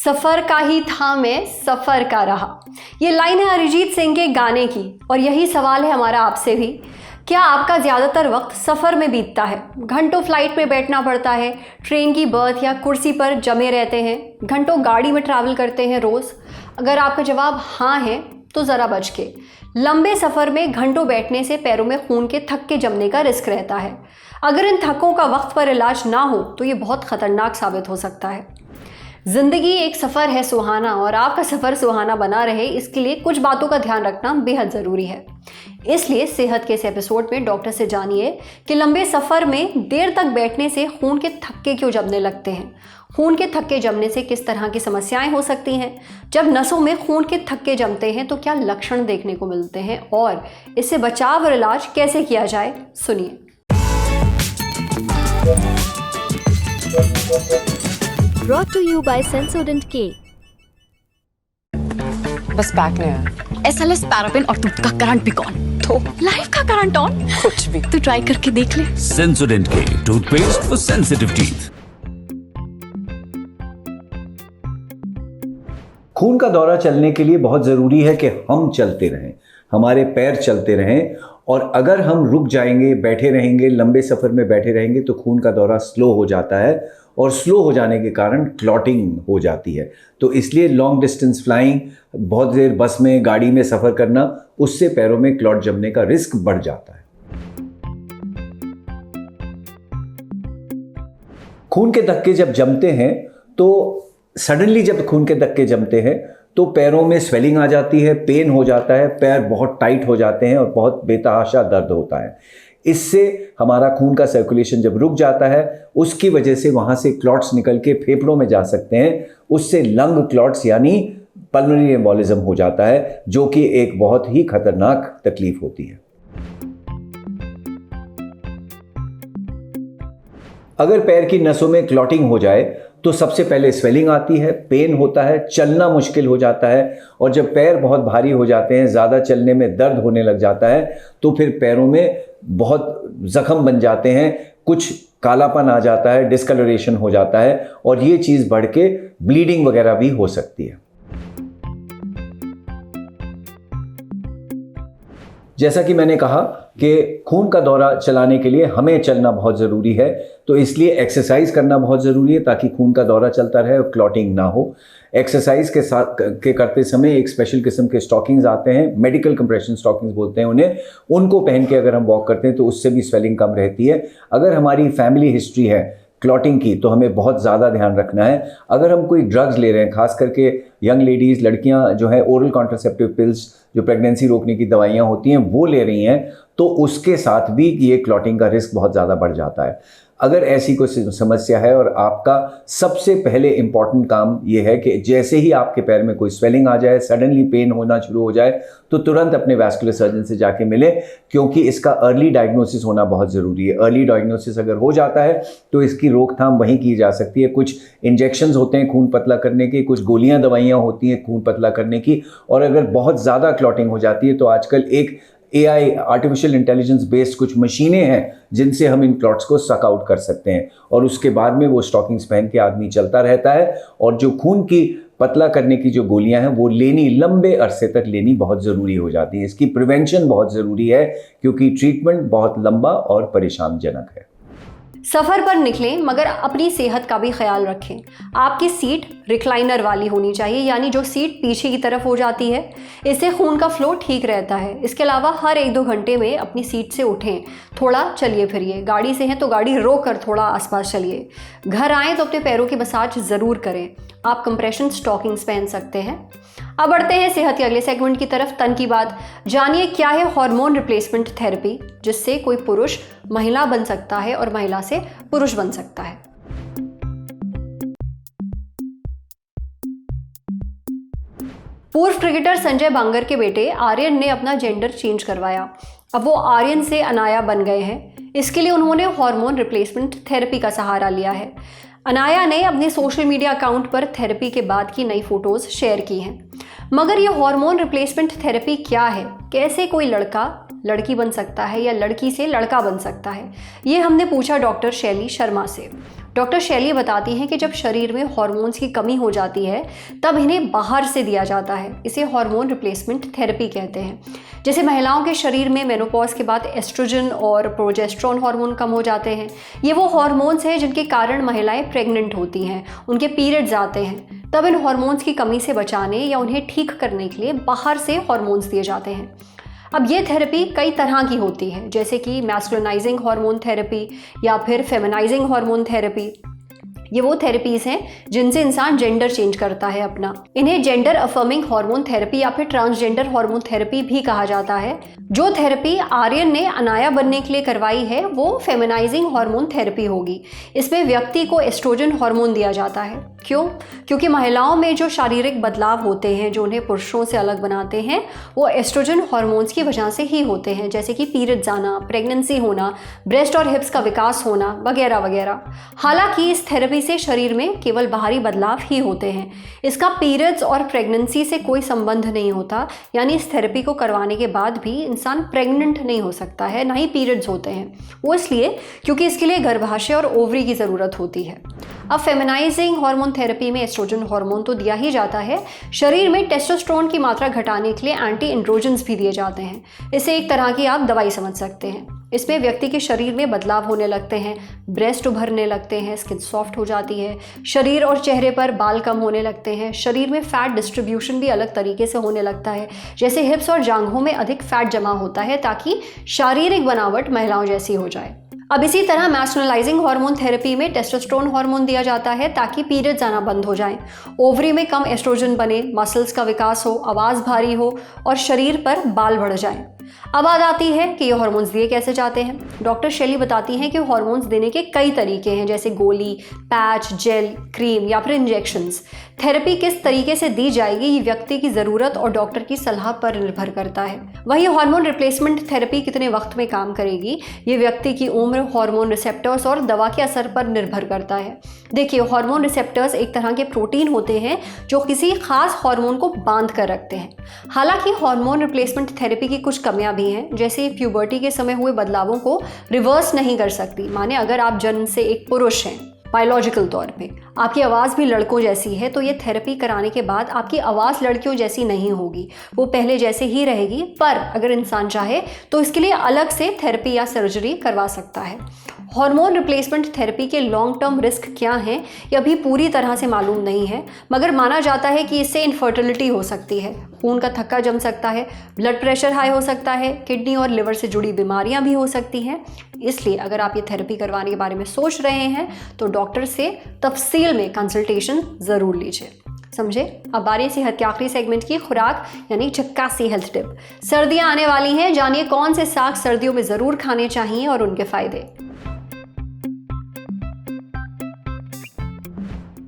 सफर का ही था मैं सफर का रहा। ये लाइन है अरिजीत सिंह के गाने की और यही सवाल है हमारा आपसे भी। क्या आपका ज़्यादातर वक्त सफ़र में बीतता है? घंटों फ्लाइट में बैठना पड़ता है, ट्रेन की बर्थ या कुर्सी पर जमे रहते हैं, घंटों गाड़ी में ट्रैवल करते हैं रोज़? अगर आपका जवाब हाँ है तो ज़रा बच के। लंबे सफ़र में घंटों बैठने से पैरों में खून के थक्के जमने का रिस्क रहता है। अगर इन थक्कों का वक्त पर इलाज ना हो तो ये बहुत ख़तरनाक साबित हो सकता है। ज़िंदगी एक सफ़र है सुहाना और आपका सफ़र सुहाना बना रहे इसके लिए कुछ बातों का ध्यान रखना बेहद ज़रूरी है। इसलिए सेहत के इस एपिसोड में डॉक्टर से जानिए कि लंबे सफ़र में देर तक बैठने से खून के थक्के क्यों जमने लगते हैं, खून के थक्के जमने से किस तरह की समस्याएं हो सकती हैं, जब नसों में खून के थक्के जमते हैं तो क्या लक्षण देखने को मिलते हैं और इससे बचाव और इलाज कैसे किया जाए, सुनिए। Brought to you by Sensodent K। बस पैक नहीं है। SLS पैराफिन और दूध का करंट भी कौन? तो लाइफ का करंट ऑन। कुछ भी। तो ट्राई करके देख ले। Sensodent K toothpaste for sensitive teeth. खून का दौरा चलने के लिए बहुत ज़रूरी है कि हम चलते रहें, हमारे पैर चलते रहें। और अगर हम रुक जाएंगे, बैठे रहेंगे, लंबे सफ़र में बैठे रहेंगे तो खून का दौरा स्लो हो जाता है और स्लो हो जाने के कारण क्लॉटिंग हो जाती है। तो इसलिए लॉन्ग डिस्टेंस फ्लाइंग, बहुत देर बस में, गाड़ी में सफ़र करना, उससे पैरों में क्लॉट जमने का रिस्क बढ़ जाता है। खून के धक्के जब जमते हैं तो सडनली जब खून के धक्के जमते हैं तो पैरों में स्वेलिंग आ जाती है, पेन हो जाता है, पैर बहुत टाइट हो जाते हैं और बहुत बेतहाशा दर्द होता है। इससे हमारा खून का सर्कुलेशन जब रुक जाता है उसकी वजह से वहाँ से क्लॉट्स निकल के फेफड़ों में जा सकते हैं, उससे लंग क्लॉट्स यानी पल्मोनरी एम्बोलिज्म हो जाता है, जो कि एक बहुत ही खतरनाक तकलीफ होती है। अगर पैर की नसों में क्लॉटिंग हो जाए तो सबसे पहले स्वेलिंग आती है, पेन होता है, चलना मुश्किल हो जाता है और जब पैर बहुत भारी हो जाते हैं, ज़्यादा चलने में दर्द होने लग जाता है तो फिर पैरों में बहुत जख्म बन जाते हैं, कुछ कालापन आ जाता है, डिस्कलरेशन हो जाता है और ये चीज़ बढ़ के ब्लीडिंग वगैरह भी हो सकती है। जैसा कि मैंने कहा कि खून का दौरा चलाने के लिए हमें चलना बहुत ज़रूरी है, तो इसलिए एक्सरसाइज करना बहुत ज़रूरी है ताकि खून का दौरा चलता रहे और क्लॉटिंग ना हो। एक्सरसाइज के साथ करते समय एक स्पेशल किस्म के स्टॉकिंग्स आते हैं, मेडिकल कंप्रेशन स्टॉकिंग्स बोलते हैं उन्हें, उनको पहन के अगर हम वॉक करते हैं तो उससे भी स्वेलिंग कम रहती है। अगर हमारी फैमिली हिस्ट्री है क्लॉटिंग की तो हमें बहुत ज़्यादा ध्यान रखना है। अगर हम कोई ड्रग्स ले रहे हैं, खास करके यंग लेडीज़, लड़कियां जो है ओरल कॉन्ट्रासेप्टिव पिल्स, जो प्रेगनेंसी रोकने की दवाइयां होती हैं वो ले रही हैं, तो उसके साथ भी ये क्लॉटिंग का रिस्क बहुत ज़्यादा बढ़ जाता है। अगर ऐसी कोई समस्या है और आपका सबसे पहले इम्पॉर्टेंट काम ये है कि जैसे ही आपके पैर में कोई स्वेलिंग आ जाए, सडनली पेन होना शुरू हो जाए तो तुरंत अपने वैस्कुलर सर्जन से जाके मिले, क्योंकि इसका अर्ली डायग्नोसिस होना बहुत ज़रूरी है। अर्ली डायग्नोसिस अगर हो जाता है तो इसकी रोकथाम वहीं की जा सकती है। कुछ इंजेक्शंस होते हैं खून पतला करने के, कुछ गोलियां दवाइयां होती हैं खून पतला करने की, और अगर बहुत ज़्यादा क्लॉटिंग हो जाती है तो आजकल एक AI आर्टिफिशियल इंटेलिजेंस बेस्ड कुछ मशीनें हैं जिनसे हम इन क्लॉट्स को सक आउट कर सकते हैं और उसके बाद में वो स्टॉकिंग्स पहन के आदमी चलता रहता है। और जो खून की पतला करने की जो गोलियां हैं वो लेनी, लंबे अरसे तक लेनी बहुत ज़रूरी हो जाती है। इसकी प्रिवेंशन बहुत ज़रूरी है क्योंकि ट्रीटमेंट बहुत लंबा और परेशानजनक है। सफ़र पर निकलें मगर अपनी सेहत का भी ख्याल रखें। आपकी सीट रिक्लाइनर वाली होनी चाहिए, यानी जो सीट पीछे की तरफ हो जाती है, इससे खून का फ्लो ठीक रहता है। इसके अलावा हर 1-2 घंटे में अपनी सीट से उठें, थोड़ा चलिए फिरिए। गाड़ी से हैं तो गाड़ी रोक कर थोड़ा आसपास चलिए। घर आएँ तो अपने पैरों की मसाज ज़रूर करें। आप कंप्रेशन स्टॉकिंग्स पहन सकते हैं। अब बढ़ते हैं सेहत के अगले सेगमेंट की तरफ, तन की बात। जानिए क्या है हार्मोन रिप्लेसमेंट थेरेपी, जिससे कोई पुरुष महिला बन सकता है और महिला से पुरुष बन सकता है। पूर्व क्रिकेटर संजय बांगर के बेटे आर्यन ने अपना जेंडर चेंज करवाया। अब वो आर्यन से अनाया बन गए हैं। इसके लिए उन्होंने हार्मोन रिप्लेसमेंट थेरेपी का सहारा लिया है। अनाया ने अपने सोशल मीडिया अकाउंट पर थेरेपी के बाद की नई फोटोज शेयर की हैं। मगर ये हार्मोन रिप्लेसमेंट थेरेपी क्या है, कैसे कोई लड़का लड़की बन सकता है या लड़की से लड़का बन सकता है, ये हमने पूछा डॉक्टर शैली शर्मा से। डॉक्टर शैली बताती हैं कि जब शरीर में हार्मोन्स की कमी हो जाती है तब इन्हें बाहर से दिया जाता है। इसे हार्मोन रिप्लेसमेंट थेरेपी कहते हैं। जैसे महिलाओं के शरीर में मेनोपॉज के बाद एस्ट्रोजन और प्रोजेस्टेरोन हार्मोन कम हो जाते हैं। ये वो हार्मोन्स हैं जिनके कारण महिलाएं प्रेग्नेंट होती हैं, उनके पीरियड्स आते हैं। तब इन हार्मोन्स की कमी से बचाने या उन्हें ठीक करने के लिए बाहर से हार्मोन्स दिए जाते हैं। अब ये थेरेपी कई तरह की होती है, जैसे कि मैस्कुलिनाइजिंग हार्मोन थेरेपी या फिर फेमिनाइजिंग हार्मोन थेरेपी। ये वो थेरेपीज़ हैं जिनसे इंसान जेंडर चेंज करता है अपना। इन्हें जेंडर अफर्मिंग हार्मोन थेरेपी या फिर ट्रांसजेंडर हार्मोन थेरेपी भी कहा जाता है। जो थेरेपी आर्यन ने अनाया बनने के लिए करवाई है वो फेमिनाइजिंग हार्मोन थेरेपी होगी। इसमें व्यक्ति को एस्ट्रोजन हार्मोन दिया जाता है। क्यों? क्योंकि महिलाओं में जो शारीरिक बदलाव होते हैं जो उन्हें पुरुषों से अलग बनाते हैं वो एस्ट्रोजन हार्मोन्स की वजह से ही होते हैं, जैसे कि पीरियड्स आना, प्रेगनेंसी होना, ब्रेस्ट और हिप्स का विकास होना वगैरह वगैरह। हालांकि इस थेरेपी से शरीर में केवल बाहरी बदलाव ही होते हैं। इसका पीरियड्स और प्रेगनेंसी से कोई संबंध नहीं होता, यानी इस थेरेपी को करवाने के बाद भी इंसान प्रेग्नेंट नहीं हो सकता है, ना ही पीरियड्स होते हैं। वो इसलिए क्योंकि इसके लिए गर्भाशय और ओवरी की ज़रूरत होती है। अब फेमिनाइजिंग हार्मोन थेरेपी में एस्ट्रोजन हार्मोन तो दिया ही जाता है, शरीर में टेस्टोस्टेरोन की मात्रा घटाने के लिए एंटी एंड्रोजन्स भी दिए जाते हैं। इसे एक तरह की आप दवाई समझ सकते हैं। इसमें व्यक्ति के शरीर में बदलाव होने लगते हैं, ब्रेस्ट उभरने लगते हैं, स्किन सॉफ्ट हो जाती है, शरीर और चेहरे पर बाल कम होने लगते हैं, शरीर में फैट डिस्ट्रीब्यूशन भी अलग तरीके से होने लगता है, जैसे हिप्स और जांघों में अधिक फैट जमा होता है ताकि शारीरिक बनावट महिलाओं जैसी हो जाए। अब इसी तरह मैस्कुलिनाइजिंग हार्मोन थेरेपी में टेस्टोस्टेरोन हार्मोन दिया जाता है ताकि पीरियड्स आना बंद हो जाएं, ओवरी में कम एस्ट्रोजन बने, मसल्स का विकास हो, आवाज़ भारी हो और शरीर पर बाल बढ़ जाएं। अब बात आती है कि ये हार्मोन्स दिए कैसे जाते हैं। डॉक्टर शैली बताती हैं कि हार्मोन्स देने के कई तरीके हैं, जैसे गोली, पैच, जेल, क्रीम या फिर इंजेक्शंस। थेरेपी किस तरीके से दी जाएगी ये व्यक्ति की ज़रूरत और डॉक्टर की सलाह पर निर्भर करता है। वही हार्मोन रिप्लेसमेंट थेरेपी कितने वक्त में काम करेगी ये व्यक्ति की उम्र, हार्मोन रिसेप्टर्स और दवा के असर पर निर्भर करता है। देखिए, हार्मोन रिसेप्टर्स एक तरह के प्रोटीन होते हैं जो किसी खास हार्मोन को बांध कर रखते हैं। हालांकि हार्मोन रिप्लेसमेंट थेरेपी की कुछ कमियां भी हैं, जैसे प्यूबर्टी के समय हुए बदलावों को रिवर्स नहीं कर सकती। माने अगर आप जन्म से एक पुरुष हैं, बायोलॉजिकल तौर पे आपकी आवाज़ भी लड़कों जैसी है, तो ये थेरेपी कराने के बाद आपकी आवाज़ लड़कियों जैसी नहीं होगी, वो पहले जैसे ही रहेगी। पर अगर इंसान चाहे तो इसके लिए अलग से थेरेपी या सर्जरी करवा सकता है। हार्मोन रिप्लेसमेंट थेरेपी के लॉन्ग टर्म रिस्क क्या हैं ये अभी पूरी तरह से मालूम नहीं है, मगर माना जाता है कि इससे इनफर्टिलिटी हो सकती है, खून का थक्का जम सकता है, ब्लड प्रेशर हाई हो सकता है, किडनी और लिवर से जुड़ी बीमारियां भी हो सकती हैं। इसलिए अगर आप ये थेरेपी करवाने के बारे में सोच रहे हैं तो डॉक्टर से तफसील में कंसल्टेशन ज़रूर लीजिए। समझे? अब बारी सेहत के आखिरी सेगमेंट की, खुराक यानी झक्कासी हेल्थ टिप। सर्दियां आने वाली हैं, जानिए कौन से साग सर्दियों में ज़रूर खाने चाहिए और उनके फ़ायदे।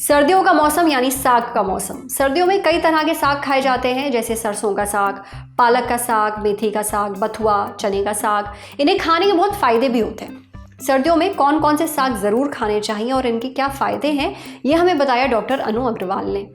सर्दियों का मौसम यानी साग का मौसम। सर्दियों में कई तरह के साग खाए जाते हैं, जैसे सरसों का साग, पालक का साग, मेथी का साग, बथुआ, चने का साग। इन्हें खाने के बहुत फ़ायदे भी होते हैं। सर्दियों में कौन कौन से साग ज़रूर खाने चाहिए और इनके क्या फ़ायदे हैं ये हमें बताया डॉक्टर अनु अग्रवाल ने।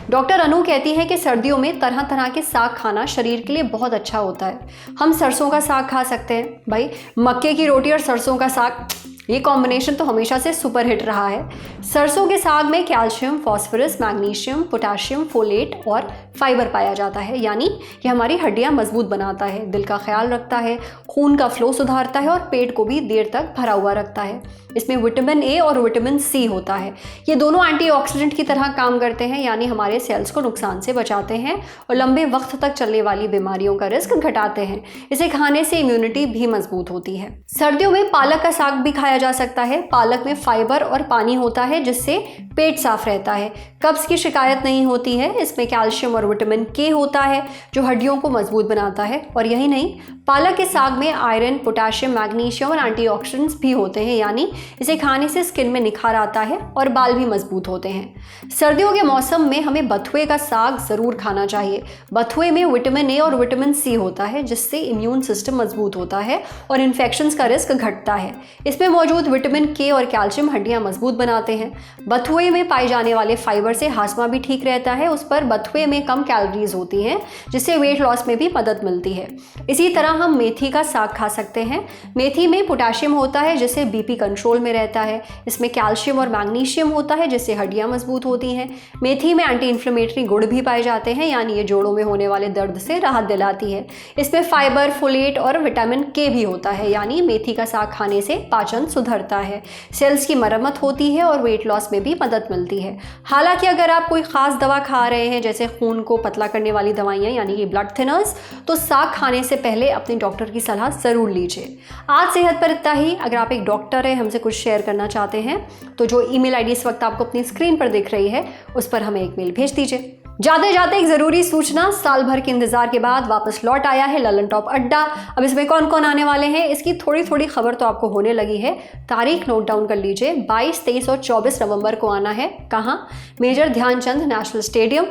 डॉक्टर अनु कहती है कि सर्दियों में तरह तरह के साग खाना शरीर के लिए बहुत अच्छा होता है। हम सरसों का साग खा सकते हैं। भाई, मक्के की रोटी और सरसों का साग, ये कॉम्बिनेशन तो हमेशा से सुपर हिट रहा है। सरसों के साग में calcium, phosphorus, magnesium, potassium, folate और फाइबर पाया जाता है, यानी ये हमारी हड्डियां मजबूत बनाता है, दिल का ख्याल रखता है, खून का फ्लो सुधारता है और पेट को भी देर तक भरा हुआ रखता है। इसमें विटामिन ए और विटामिन सी होता है। ये दोनों एंटीऑक्सीडेंट की तरह काम करते हैं, यानी हमारे सेल्स को नुकसान से बचाते हैं और लंबे वक्त तक चलने वाली बीमारियों का रिस्क घटाते हैं। इसे खाने से इम्यूनिटी भी मजबूत होती है। सर्दियों में पालक का साग भी खाया जा सकता है। पालक में फाइबर और पानी होता है जिससे पेट साफ रहता है, कब्ज की शिकायत नहीं होती है। इसमें कैल्शियम और विटामिन के होता है जो हड्डियों को मजबूत बनाता है। और यही नहीं, पालक के साग में आयरन, पोटाशियम, मैग्नीशियम और एंटीऑक्सीडेंट्स भी होते हैं, यानी इसे खाने से स्किन में निखार आता है और बाल भी मजबूत होते हैं। सर्दियों के मौसम में हमें बथुए का साग ज़रूर खाना चाहिए। बथुए में विटामिन ए और विटामिन सी होता है जिससे इम्यून सिस्टम मजबूत होता है और इन्फेक्शंस का रिस्क घटता है। इसमें मौजूद विटामिन के और कैल्शियम हड्डियां मजबूत बनाते हैं। बथुए में पाए जाने वाले फाइबर से हाजमा भी ठीक रहता है। उस पर बथुए में कम कैलोरीज होती हैं, जिससे वेट लॉस में भी मदद मिलती है। इसी तरह हम मेथी का साग खा सकते हैं। मेथी में पोटेशियम होता है, जिससे बीपी कंट्रोल में रहता है। इसमें कैल्शियम और मैग्नीशियम होता है, जिससे हड्डियां मजबूत होती हैं। मेथी में एंटी इन्फ्लेमेटरी गुण भी पाए जाते हैं, यानी ये जोड़ों में होने वाले दर्द से राहत दिलाती है। इसमें फाइबर, फोलेट और विटामिन के भी होता है, यानी मेथी का साग खाने से पाचन सुधरता है, सेल्स की मरम्मत होती है और वेट लॉस में भी मदद मिलती है। हालांकि अगर आप कोई खास दवा खा रहे हैं, जैसे खून को पतला करने वाली दवाइयाँ यानी कि ब्लड थिनर्स, तो साग खाने से पहले अपने डॉक्टर की सलाह ज़रूर लीजिए। आज सेहत पर इतना ही। अगर आप एक डॉक्टर हैं, हमसे कुछ शेयर करना चाहते हैं, तो जो ईमेल आईडी इस वक्त आपको अपनी स्क्रीन पर दिख रही है, उस पर हमें एक मेल भेज दीजिए। जाते जाते एक ज़रूरी सूचना, साल भर के इंतजार के बाद वापस लौट आया है ललन टॉप अड्डा। अब इसमें कौन कौन आने वाले हैं, इसकी थोड़ी थोड़ी खबर तो आपको होने लगी है। तारीख नोट डाउन कर लीजिए, 22, 23 और 24 नवंबर को आना है। कहाँ? Major Dhyan Chand national stadium,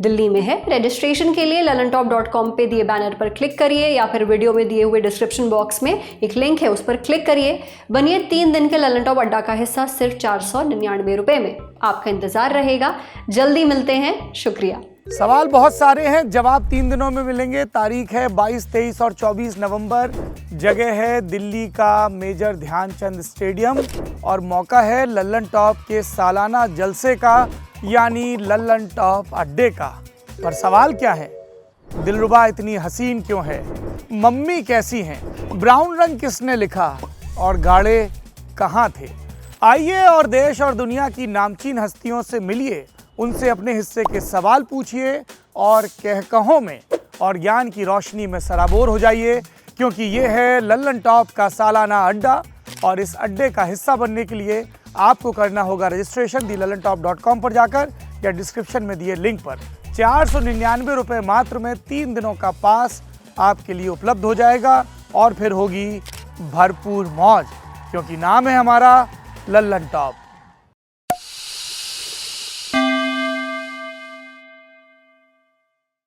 Delhi में है। रजिस्ट्रेशन के लिए lalontop.com पे दिए बैनर पर क्लिक करिए, या फिर वीडियो में दिए हुए डिस्क्रिप्शन बॉक्स में एक लिंक है, उस पर क्लिक करिए। बनिए 3 दिन के ललन टॉप अड्डा का हिस्सा सिर्फ 499 रुपए में। आपका इंतजार रहेगा। जल्दी मिलते हैं। शुक्रिया। सवाल बहुत सारे हैं, जवाब 3 दिनों में मिलेंगे। तारीख है 22, 23 और 24 नवंबर। जगह है दिल्ली का मेजर ध्यानचंद स्टेडियम और मौका है ललन टॉप के सालाना जलसे का, यानी ललन टॉप अड्डे का। पर सवाल क्या है? दिलरुबा इतनी हसीन क्यों है? मम्मी कैसी हैं? ब्राउन रंग किसने लिखा? और गाड़े कहाँ थे? आइए और देश और दुनिया की नामचीन हस्तियों से मिलिए, उनसे अपने हिस्से के सवाल पूछिए और कहकहों में और ज्ञान की रोशनी में सराबोर हो जाइए, क्योंकि ये है ललन टॉप का सालाना अड्डा। और इस अड्डे का हिस्सा बनने के लिए आपको करना होगा रजिस्ट्रेशन thelalantop.com पर जाकर, या डिस्क्रिप्शन में दिए लिंक पर। 499 रुपये मात्र में 3 दिनों का पास आपके लिए उपलब्ध हो जाएगा। और फिर होगी भरपूर मौज, क्योंकि नाम है हमारा ललन टॉप।